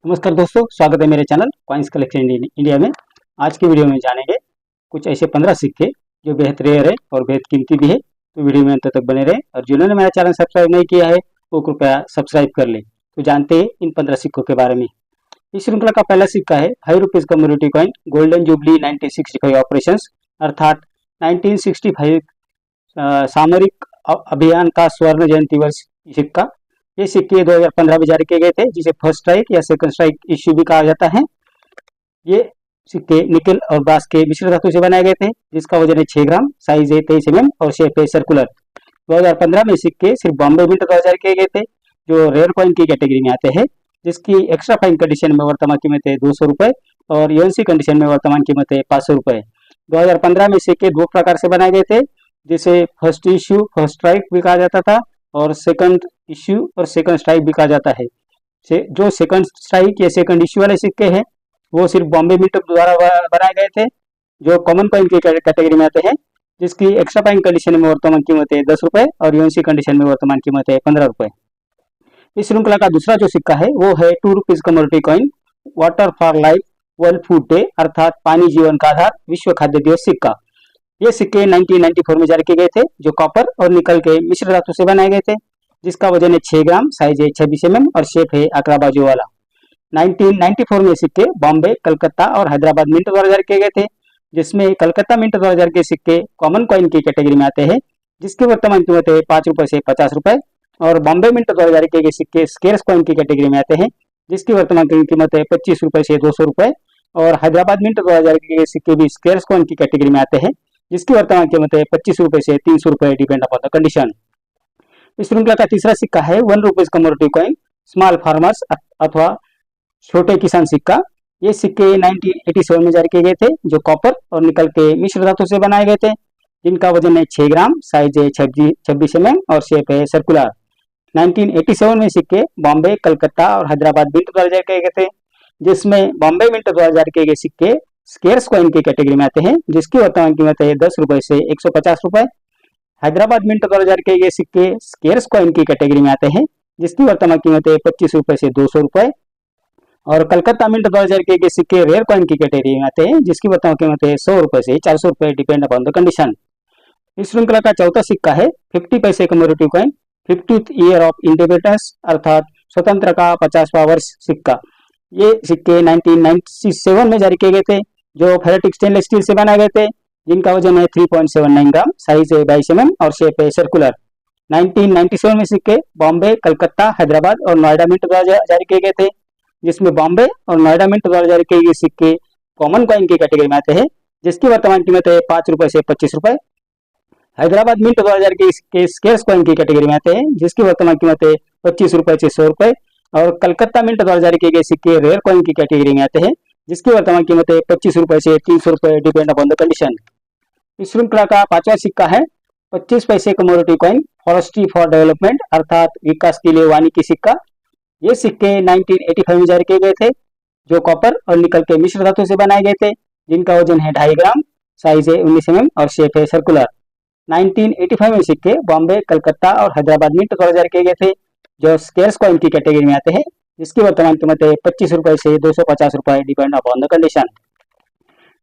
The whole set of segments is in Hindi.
नमस्कार दोस्तों, स्वागत है मेरे चैनल कॉइन्स कलेक्शन इंडिया में। आज की वीडियो में जानेंगे कुछ ऐसे 15 सिक्के जो बेहद रेयर है और बेहद कीमती भी है। तो वीडियो में अंत तक बने रहे और जिन्होंने मेरा चैनल सब्सक्राइब नहीं किया है वो कृपया सब्सक्राइब कर ले। तो जानते हैं इन 15 सिक्कों के बारे में। इस श्रृंखला का पहला सिक्का है 5 rupees community coin golden jubilee 1965 operation, अर्थात 1965 सामरिक अभियान का स्वर्ण जयंती वर्ष सिक्का। ये सिक्के 2015 में जारी किए गए थे, जिसे फर्स्ट स्ट्राइक या सेकंड स्ट्राइक इश्यू भी कहा जाता है। ये सिक्के निकल और ब्रास के मिश्र धातु से बनाए गए थे, जिसका वजन है 6 ग्राम, साइज है 23 mm और शेप है सर्कुलर। 2015 में सिक्के सिर्फ बॉम्बे मिंट द्वारा जारी किए गए थे, जो रेयर कॉइन की कैटेगरी में आते हैं, जिसकी एक्स्ट्रा फाइन कंडीशन में वर्तमान कीमत है 200 रुपये और यूएनसी कंडीशन में वर्तमान कीमत है 500 रुपये। 2015 में सिक्के दो प्रकार से बनाए गए थे, जिसे फर्स्ट इश्यू फर्स्ट स्ट्राइक भी कहा जाता था और सेकंड इश्यू और सेकंड स्ट्राइक भी कहा जाता है। जो सेकंड स्ट्राइक या सेकंड इश्यू वाले सिक्के हैं वो सिर्फ बॉम्बे मिंट द्वारा बनाए गए थे, जो कॉमन कॉइन की कैटेगरी में आते हैं, जिसकी एक्स्ट्रा फाइन कंडीशन में वर्तमान कीमत है 10 रुपये और यूएनसी कंडीशन में वर्तमान कीमत है 15 रुपये। इस श्रृंखला का दूसरा जो सिक्का है वो है 2 rupees community coin water for life world food day, अर्थात पानी जीवन का आधार विश्व खाद्य दिवस सिक्का। ये सिक्के 1994 में जारी किए गए थे, जो कॉपर और निकल के मिश्र धातु से बनाए गए थे, जिसका वजन है 6 ग्राम, साइज है 26 mm और शेप है आंकड़ा बाजू वाला। 1994 में सिक्के बॉम्बे, कलकत्ता और हैदराबाद मिंट द्वारा जारी किए गए थे, जिसमें कलकत्ता मिंट द्वारा जारी किए सिक्के कॉमन कॉइन की कैटेगरी में आते हैं, जिसकी वर्तमान कीमत है 5 रुपये से 50 रुपये, और बॉम्बे मिंट द्वारा जारी किए गए सिक्के स्केर्स कॉइन की कैटेगरी में आते हैं, जिसकी वर्तमान कीमत है 25 रुपये से 200 रुपये, और हैदराबाद मिंट द्वारा जारी किए गए सिक्के भी स्केर्स कॉइन की कैटेगरी में आते हैं, जिसकी वर्तमान कीमत है 25 रुपये से 300 रुपये, डिपेंड अपॉन द कंडीशन। इस श्रृंखला का तीसरा सिक्का है 1 rupees community coin small farmers अथवा छोटे किसान सिक्का। ये सिक्के 1987 में जारी किए गए थे, जो कॉपर और निकल के मिश्र धातु से बनाए गए थे, जिनका वजन है 6 ग्राम, साइज है 26 mm और शेप है सर्कुलर। 1987 में सिक्के बॉम्बे, कलकत्ता और हैदराबाद मिंट द्वारा जारी किए गए थे, जिसमें बॉम्बे मिंट द्वारा जारी किए गए सिक्के स्केर्स कॉइन की कैटेगरी में आते हैं, जिसकी वर्तमान कीमत है 10 रुपये से 150 रुपये। हैदराबाद मिंट द्वारा जारी किए गए सिक्के स्केर्स कॉइन की कैटेगरी में आते हैं, जिसकी वर्तमान कीमत है 25 रुपये से 200 रुपये, और कलकत्ता मिंट द्वारा जारी किए गए सिक्के रेयर कॉइन की कैटेगरी में आते हैं, जिसकी वर्तमान कीमत है 100 रुपये से 400 रुपये, डिपेंड अपॉन द कंडीशन। इस श्रृंखला का चौथा सिक्का है 50 पैसे community coin 50th year of independence, अर्थात स्वतंत्र का 50वां वर्ष सिक्का। ये सिक्के 1997 में जारी किए गए थे, जो फेरेटिक स्टेनलेस स्टील से बनाए गए थे, जिनका वजन है 3.79 ग्राम, साइज है 22 mm और शेप है सर्कुलर। 1997 में सिक्के बॉम्बे, कलकत्ता, हैदराबाद और नोएडा मिंट द्वारा जारी किए गए थे, जिसमें बॉम्बे और नोएडा मिंट द्वारा जारी किए गए सिक्के कॉमन कॉइन की कैटेगरी में आते हैं, जिसकी वर्तमान कीमत है 5 रुपये से 25 रुपये। हैदराबाद मिंट द्वारा जारी किए सिक्के स्केर्स कॉइन की कैटेगरी में आते हैं, जिसकी वर्तमान कीमत है 25 रुपये से 100 रुपये, और कलकत्ता मिंट द्वारा जारी किए गए सिक्के रेयर कॉइन की कैटेगरी में आते हैं, जिसकी वर्तमान कीमत है 25 रुपये से 300 रुपये, डिपेंड अपॉन द कंडीशन। इस श्रृंखला का पांचवा सिक्का है 25 पैसे community coin forestry for development, अर्थात विकास के लिए वानिकी सिक्का। ये सिक्के 1985 में जारी किए गए थे, जो कॉपर और निकल के मिश्र धातु से बनाए गए थे, जिनका वजन है 2.5 ग्राम, साइज है 19 mm और शेप है सर्कुलर। 1985 में सिक्के बॉम्बे, कलकत्ता और हैदराबाद मिंट द्वारा जारी किए गए थे, जो स्केर्स कॉइन की कैटेगरी में आते हैं, जिसकी वर्तमान कीमत है 25 रुपये से 250 रुपये, डिपेंड अपॉन द कंडीशन।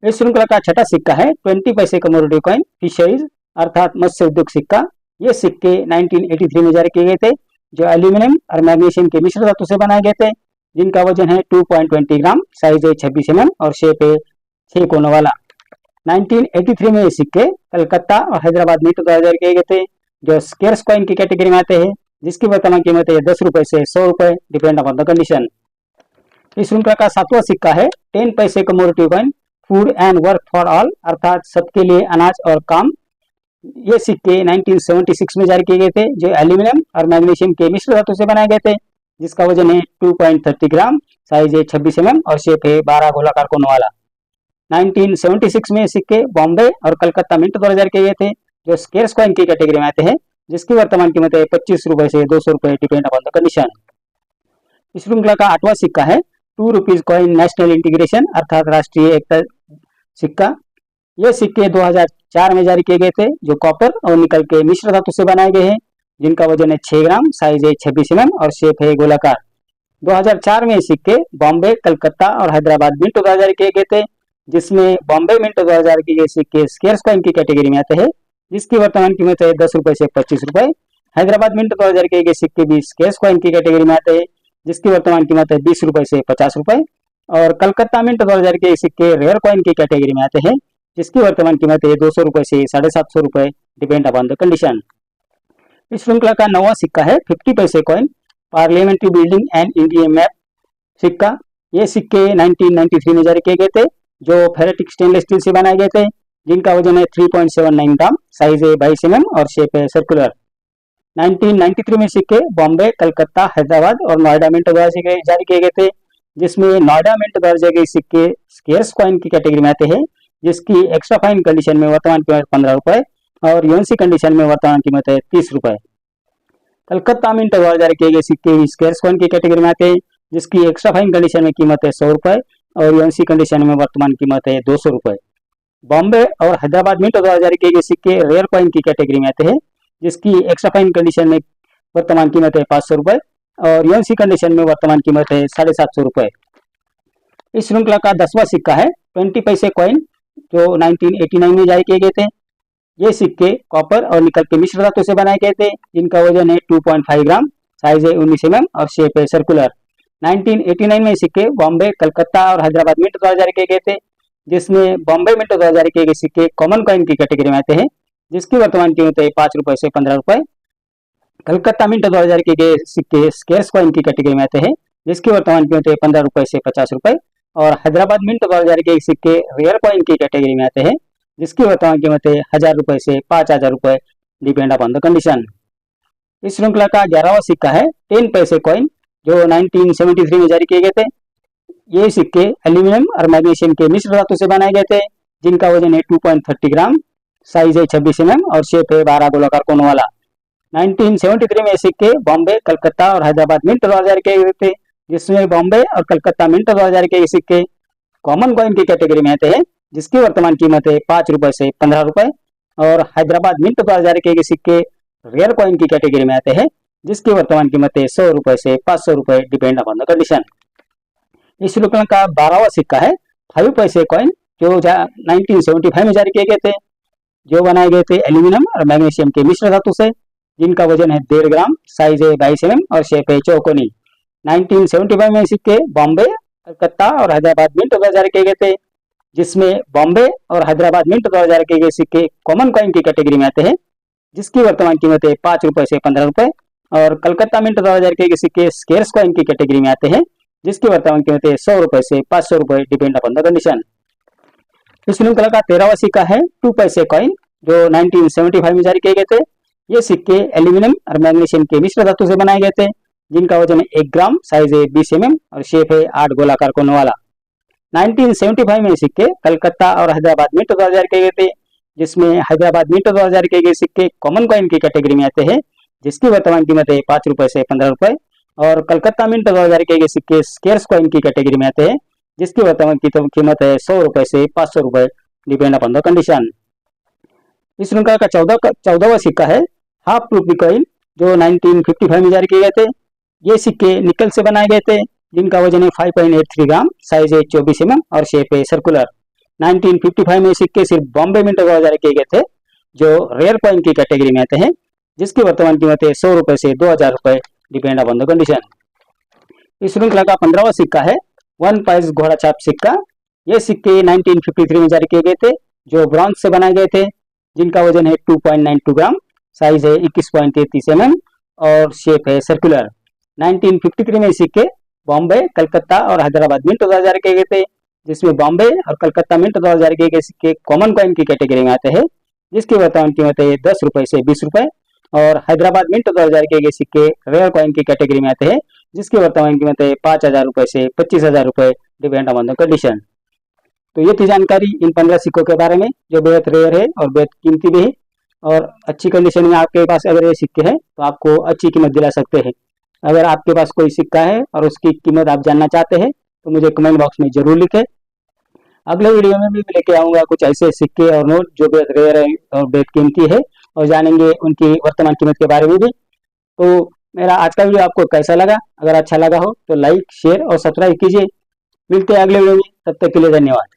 इस श्रृंखला का छठा सिक्का है 20 पैसे कम्युनिटी कॉइन फिशरीज, अर्थात मत्स्य उद्योग सिक्का। ये सिक्के 1983 में जारी किए गए थे, जो एल्यूमिनियम और मैग्नीशियम के मिश्र धातु से बनाए गए थे, जिनका वजन है 2.20 ग्राम, साइज है 26 mm और शेप है 6 कोनों वाला। 1983 में ये सिक्के कलकत्ता और हैदराबाद मिंट द्वारा जारी किए गए थे, जो स्केर्स कॉइन की कैटेगरी में आते हैं, जिसकी वर्तमान कीमत है 10 रुपये से 100 रुपये, डिपेंड अपॉन द कंडीशन। इस श्रृंखला का सातवां सिक्का है 10 पैसे community coin food and work for all, अर्थात सबके लिए अनाज और काम। ये सिक्के 1976 में जारी किए गए थे, जो एल्यूमिनियम और मैग्नीशियम के मिश्र धातु से बनाए गए थे, जिसका वजन है 2.30 ग्राम, साइज है 26 mm और शेप है 12 गोलाकार कोनों वाला। 1976 में सिक्के बॉम्बे और कलकत्ता मिंट द्वारा जारी किए गए थे, जो स्केर्स कॉइन की कैटेगरी में आते हैं, जिसकी वर्तमान कीमत है 25 रुपये से 200 रुपये, डिपेंड अपॉन द कंडीशन। इस श्रृंखला का आठवां सिक्का है 2 रुपीज कॉइन नेशनल इंटीग्रेशन, अर्थात राष्ट्रीय एकता सिक्का। ये सिक्के 2004 में जारी किए गए थे, जो कॉपर और निकल के मिश्र धातु से बनाए गए हैं, जिनका वजन है 6 ग्राम, साइज है 26 mm और शेप है गोलाकार। 2004 में ये सिक्के बॉम्बे, कलकत्ता और हैदराबाद मिंट 2000 किए गए थे, जिसमें बॉम्बे मिंट 2000 के ये सिक्के स्केर्स कॉइन की कैटेगरी में आते हैं, जिसकी वर्तमान कीमत है 10 रुपए से 25 रुपए। हैदराबाद मिंट 2000 के ये सिक्के भी स्केर्स कॉइन की कैटेगरी में आते हैं, जिसकी वर्तमान कीमत है 20 रुपए से 50 रुपए। और कलकत्ता मिंट 2000 के सिक्के रेयर कॉइन की कैटेगरी में आते हैं, जिसकी वर्तमान कीमत है 200 रुपए से 750 रुपए, डिपेंड अपॉन द कंडीशन। इस श्रृंखला का नवा सिक्का है 50 पैसे coin, parliamentary building and India map सिक्का। ये सिक्के 1993 में जारी किए गए थे, जो फेरेटिक स्टेनलेस स्टील से बनाए गए थे, जिनका वजन है 3.79 ग्राम, साइज है 22 mm और शेप है सर्कुलर। 1993 में सिक्के बॉम्बे, कलकत्ता, हैदराबाद और नोएडा मिंट द्वारा जारी किए गए थे, जिसमें नोएडा मिंट द्वारा के सिक्के स्केर्स कॉइन की कैटेगरी में आते हैं, जिसकी एक्स्ट्रा फाइन कंडीशन में वर्तमान कीमत 15 रुपए और यूएनसी कंडीशन में वर्तमान कीमत है 30 रुपए। कलकत्ता मिंट द्वारा जारी किए गए सिक्के स्केर्स कॉइन की कैटेगरी में आते हैं, जिसकी एक्स्ट्रा फाइन कंडीशन में कीमत है 100 रुपए और यूएनसी कंडीशन में वर्तमान कीमत है 200 रुपए। बॉम्बे और हैदराबाद मिंट द्वारा जारी किए गए सिक्के रेयर कॉइन की कैटेगरी में आते हैं, जिसकी एक्स्ट्रा फाइन कंडीशन में वर्तमान कीमत है 500 रुपए और यूएनसी कंडीशन में वर्तमान कीमत है 750 रुपए। इस श्रृंखला का 10वां सिक्का है 20 पैसे कॉइन, जो 1989 में जारी किए गए थे। ये सिक्के कॉपर और निकल के मिश्र धातु से बनाए गए थे, जिनका वजन है 2.5 ग्राम, साइज है 19 mm और शेप है सर्कुलर। 1989 में सिक्के बॉम्बे, कलकत्ता और हैदराबाद मिंट द्वारा जारी किए गए थे, जिसमें बॉम्बे मिंट द्वारा जारी किए गए सिक्के कॉमन कॉइन की कैटेगरी में आते हैं, जिसकी वर्तमान कीमत है 5 रुपए से 15 रुपए। कलकत्ता मिंट द्वारा जारी किए गए सिक्के स्केर्स कॉइन की कैटेगरी में आते हैं, जिसकी वर्तमान कीमत है 15 रुपए से 50 रुपए। और हैदराबाद मिंट द्वारा जारी किए सिक्के रेयर कॉइन की कैटेगरी में आते हैं, जिसकी वर्तमान कीमत है 1000 रुपए से 5000 रुपए, डिपेंड अपॉन द कंडीशन। इस श्रृंखला का 11वां सिक्का है 10 पैसे कॉइन, जो 1973 में जारी किए गए थे। ये सिक्के एल्यूमिनियम और मैग्नीशियम के मिश्र धातु से बनाए गए थे, जिनका वजन है 2.30 ग्राम, साइज है 26 mm और शेप है 12 गोलाकार कोनों वाला। 1973 में सिक्के बॉम्बे, कलकत्ता और हैदराबाद मिंट द्वारा जारी किए गए थे, जिसमें बॉम्बे और कलकत्ता मिंट द्वारा जारी किए गए सिक्के कॉमन कॉइन की कैटेगरी में आते हैं, जिसकी वर्तमान कीमत है 5 रुपए से 15 रुपए। और हैदराबाद मिंट द्वारा जारी किए गए सिक्के रेयर कॉइन की कैटेगरी में आते हैं, जिसकी वर्तमान कीमत है 100 रुपए से 500 रुपए, डिपेंड अपॉन द कंडीशन। इस श्रृंखला का 12वां सिक्का है 5 पैसे कॉइन, जो 1975 में जारी किए गए थे, जो बनाए गए थे एल्यूमिनियम और मैग्नीशियम के मिश्र धातु से, जिनका वजन है 1.5 ग्राम, साइज है 22 mm और शेप है चौकोनी। 1975 में सिक्के बॉम्बे, कलकत्ता और हैदराबाद मिंट द्वारा जारी किए गए थे, जिसमें बॉम्बे और हैदराबाद मिंट द्वारा जारी किए गए सिक्के कॉमन कॉइन की कैटेगरी में आते हैं, जिसकी वर्तमान कीमत है 5 रुपए से 15 रुपए। और कलकत्ता मिंट द्वारा जारी किए गए सिक्के स्केर्स कॉइन की कैटेगरी में आते हैं, जिसकी वर्तमान कीमत है 100 रुपए से 500 रुपए, डिपेंड अपॉन द कंडीशन। इस श्रृंखला का 13वां सिक्का है 2 पैसे कॉइन, जो 1975 में जारी किए गए थे। ये सिक्के एल्यूमिनियम और मैग्नीशियम के मिश्र धातु से बनाए गए थे, जिनका वजन है 1 ग्राम, साइज है 20 mm और शेप है 8 गोलाकार कोनों वाला। 1975 में सिक्के कलकत्ता और हैदराबाद मिंट द्वारा जारी किए गए थे, जिसमें हैदराबाद मिंट द्वारा जारी किए गए सिक्के कॉमन कॉइन की कैटेगरी में आते हैं, जिसकी वर्तमान कीमत है 5 रुपए से 15 रुपए। और कलकत्ता मिंट द्वारा जारी किए गए सिक्के स्केर्स कॉइन की कैटेगरी में आते हैं, जिसकी वर्तमान कीमत है 100 रुपए से 500 रुपए, डिपेंड अपॉन द कंडीशन। इस श्रृंखला का 14वां सिक्का है हाफ रूपी कॉइन, जो 1955 में जारी किए गए थे। ये सिक्के निकल से बनाए गए थे, जिनका वजन है 5.83 ग्राम, साइज है 24 mm और शेप है सर्कुलर। 1955 में सिक्के सिर्फ बॉम्बे मिंट द्वारा जारी किए गए थे, जो रेयर कॉइन की कैटेगरी में आते हैं, जिसकी वर्तमान कीमत है 100 रुपए से 2000 रुपए, डिपेंड अपॉन द कंडीशन। इस श्रृंखला का 15वां सिक्का है 1 पैसे घोड़ा छाप सिक्का। ये सिक्के 1953 में जारी किए गए थे, जो ब्रॉन्ज से बनाए गए थे, जिनका वजन है 2.92 ग्राम, साइज है 21.33 mm और शेप है सर्कुलर। 1953 में सिक्के बॉम्बे, कलकत्ता और हैदराबाद मिंट द्वारा जारी किए गए थे, जिसमें बॉम्बे और कलकत्ता मिंट द्वारा जारी किए गए सिक्के कॉमन कॉइन की कैटेगरी में आते हैं, जिसकी वर्तमान कीमत है 10 रुपए से 20 रुपए। और हैदराबाद मिंट द्वारा जारी किए गए सिक्के रेयर कॉइन की कैटेगरी में आते हैं, जिसकी वर्तमान कीमत है 5000 रुपए से 25000 रुपए, डिपेंड ऑन द कंडीशन। तो ये थी जानकारी इन 15 सिक्कों के बारे में, जो बेहद रेयर है और बेहद कीमती भी है, और अच्छी कंडीशन में आपके पास अगर ये सिक्के हैं तो आपको अच्छी कीमत दिला सकते हैं। अगर आपके पास कोई सिक्का है और उसकी कीमत आप जानना चाहते हैं तो मुझे कमेंट बॉक्स में जरूर लिखें। अगले वीडियो में भी लेके आऊंगा कुछ ऐसे सिक्के और नोट जो बेहद रेयर है और बेहद कीमती है, और जानेंगे उनकी वर्तमान कीमत के बारे में भी। तो मेरा आज का वीडियो आपको कैसा लगा? अगर अच्छा लगा हो तो लाइक, शेयर और सब्सक्राइब कीजिए। मिलते हैं अगले वीडियो में, तब तक के लिए धन्यवाद।